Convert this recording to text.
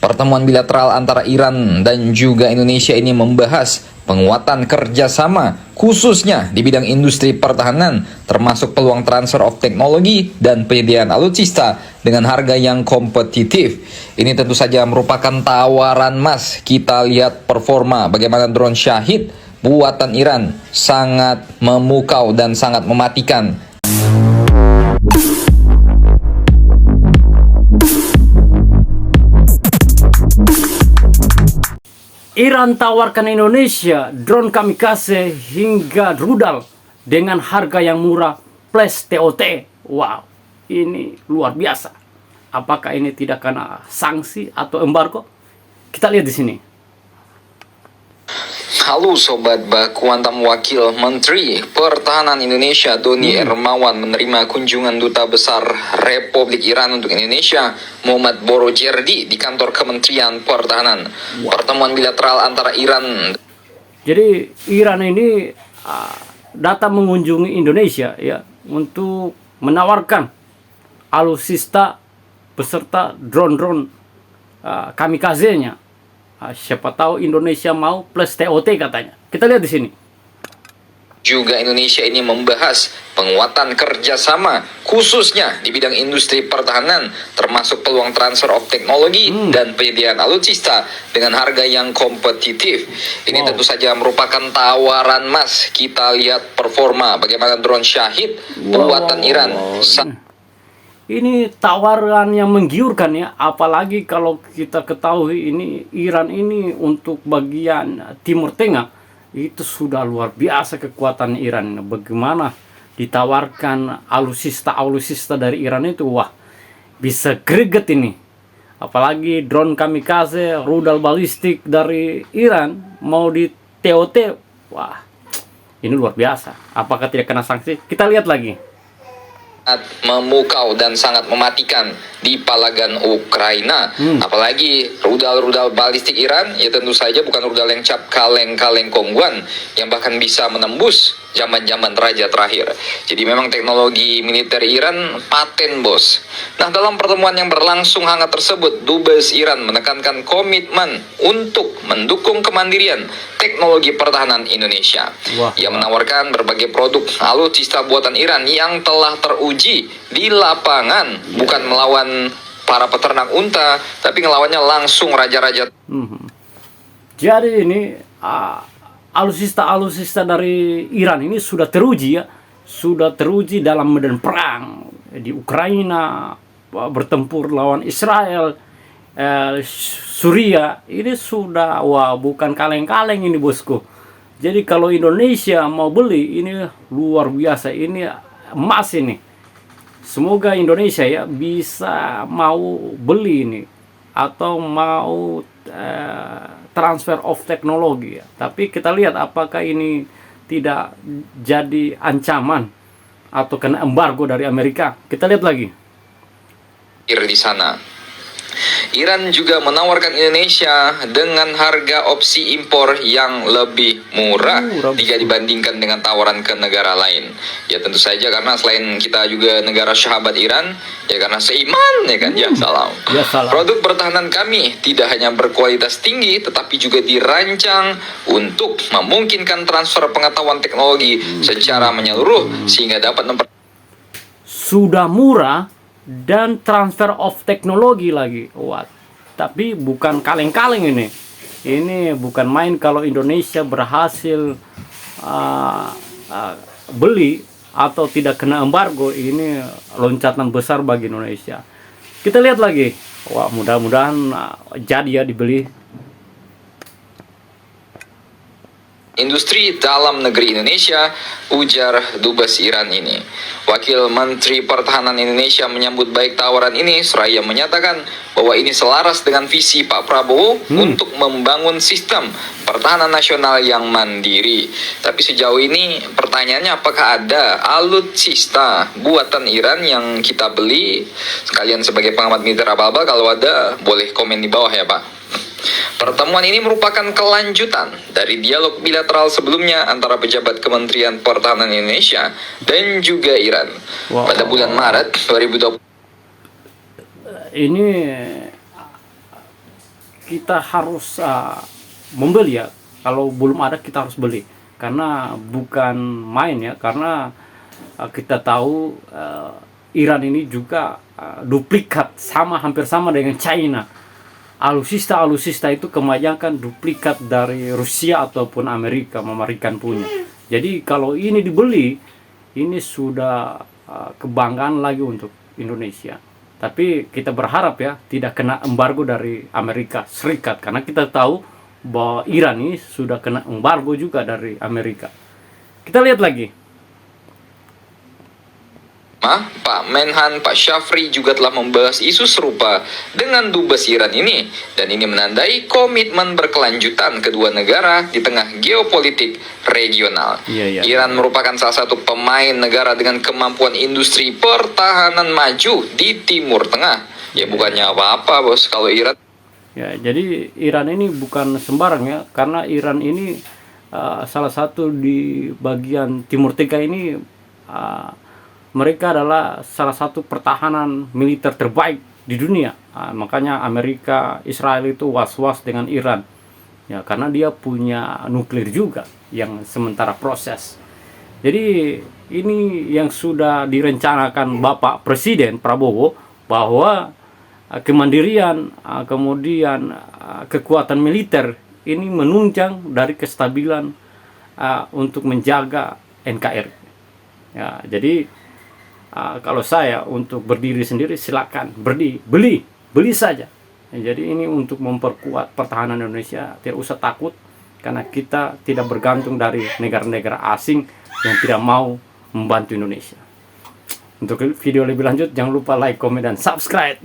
Pertemuan bilateral antara Iran dan juga Indonesia ini membahas penguatan kerjasama khususnya di bidang industri pertahanan, termasuk peluang transfer of teknologi dan penyediaan alutsista dengan harga yang kompetitif. Ini tentu saja merupakan tawaran emas. Kita lihat performa bagaimana drone Shahid buatan Iran sangat memukau dan sangat mematikan. Iran tawarkan Indonesia drone kamikaze hingga rudal dengan harga yang murah plus TOT. Wow, ini luar biasa. Apakah ini tidak kena sanksi atau embargo? Kita lihat di sini. Halo Sobat Bakuantam, Wakil Menteri Pertahanan Indonesia Doni Hermawan menerima kunjungan Duta Besar Republik Iran untuk Indonesia Muhammad Borojerdi di kantor Kementerian Pertahanan. Pertemuan bilateral antara Iran. Jadi Iran ini datang mengunjungi Indonesia ya untuk menawarkan alutsista beserta drone-drone kamikaze-nya. Siapa tahu Indonesia mau plus TOT katanya. Kita lihat di sini. Juga Indonesia ini membahas penguatan kerjasama khususnya di bidang industri pertahanan, termasuk peluang transfer of teknologi dan penyediaan alutsista dengan harga yang kompetitif. Ini tentu saja merupakan tawaran emas. Kita lihat performa bagaimana drone Shahid buatan Iran. Ini tawaran yang menggiurkan ya, apalagi kalau kita ketahui ini Iran ini untuk bagian Timur Tengah itu sudah luar biasa kekuatan Iran. Bagaimana ditawarkan alutsista dari Iran itu, wah bisa greget ini. Apalagi drone kamikaze, rudal balistik dari Iran mau di TOT, wah ini luar biasa. Apakah tidak kena sanksi? Kita lihat lagi. Memukau dan sangat mematikan di palagan Ukraina. Apalagi rudal-rudal balistik Iran ya tentu saja bukan rudal yang cap kaleng-kaleng kongguan yang bahkan bisa menembus zaman-zaman raja terakhir. Jadi memang teknologi militer Iran paten, bos. Nah, dalam pertemuan yang berlangsung hangat tersebut, Dubes Iran menekankan komitmen untuk mendukung kemandirian teknologi pertahanan Indonesia. Ia menawarkan berbagai produk alutsista buatan Iran yang telah teruji di lapangan, bukan melawan para peternak unta, tapi ngelawannya langsung raja-raja. Jadi ini alutsista dari Iran ini sudah teruji ya, sudah teruji dalam medan perang di Ukraina, bertempur lawan Israel, Suriah. Ini sudah bukan kaleng-kaleng ini, bosku. Jadi kalau Indonesia mau beli ini luar biasa, ini emas ini. Semoga Indonesia ya bisa mau beli ini atau mau transfer of teknologi ya. Tapi kita lihat apakah ini tidak jadi ancaman atau kena embargo dari Amerika. Kita lihat lagi. Di sana Iran juga menawarkan Indonesia dengan harga opsi impor yang lebih murah jika dibandingkan dengan tawaran ke negara lain. Ya tentu saja karena selain kita juga negara sahabat Iran, ya karena seiman ya kan, ya salam. Produk pertahanan kami tidak hanya berkualitas tinggi tetapi juga dirancang untuk memungkinkan transfer pengetahuan teknologi secara menyeluruh sehingga dapat sudah murah dan transfer of teknologi lagi. Wah, tapi bukan kaleng-kaleng ini. Ini bukan main kalau Indonesia berhasil beli atau tidak kena embargo. Ini loncatan besar bagi Indonesia. Kita lihat lagi. Wah, mudah-mudahan jadi ya dibeli. Industri dalam negeri Indonesia, ujar Dubes Iran ini. Wakil Menteri Pertahanan Indonesia menyambut baik tawaran ini, seraya menyatakan bahwa ini selaras dengan visi Pak Prabowo untuk membangun sistem pertahanan nasional yang mandiri. Tapi sejauh ini pertanyaannya, apakah ada alutsista buatan Iran yang kita beli? Sekalian sebagai pengamat militer abal-abal, kalau ada boleh komen di bawah ya Pak. Pertemuan ini merupakan kelanjutan dari dialog bilateral sebelumnya antara pejabat Kementerian Pertahanan Indonesia dan juga Iran pada bulan Maret 2020. Ini kita harus membeli ya. Kalau belum ada kita harus beli, karena bukan main ya. Karena kita tahu Iran ini juga duplikat, hampir sama dengan China. Alutsista itu kebanyakan duplikat dari Rusia ataupun Amerika, memarikan punya. Jadi kalau ini dibeli, ini sudah kebanggaan lagi untuk Indonesia. Tapi kita berharap ya tidak kena embargo dari Amerika Serikat, karena kita tahu bahwa Iran ini sudah kena embargo juga dari Amerika. Kita lihat lagi. Pak Menhan, Pak Syafri juga telah membahas isu serupa dengan dubes Iran ini, dan ini menandai komitmen berkelanjutan kedua negara di tengah geopolitik regional. Iran merupakan salah satu pemain negara dengan kemampuan industri pertahanan maju di Timur Tengah. Ya bukannya apa-apa bos kalau Iran. Ya, jadi Iran ini bukan sembarang ya, karena Iran ini salah satu di bagian Timur Tengah ini. Mereka adalah salah satu pertahanan militer terbaik di dunia. Makanya Amerika, Israel itu was-was dengan Iran. Ya, karena dia punya nuklir juga yang sementara proses. Jadi ini yang sudah direncanakan Bapak Presiden Prabowo, bahwa kemandirian, kemudian kekuatan militer ini menunjang dari kestabilan untuk menjaga NKRI. Ya, jadi kalau saya untuk berdiri sendiri, silakan beli saja. Jadi ini untuk memperkuat pertahanan Indonesia, tidak usah takut, karena kita tidak bergantung dari negara-negara asing yang tidak mau membantu Indonesia. Untuk video lebih lanjut jangan lupa like, komen, dan subscribe.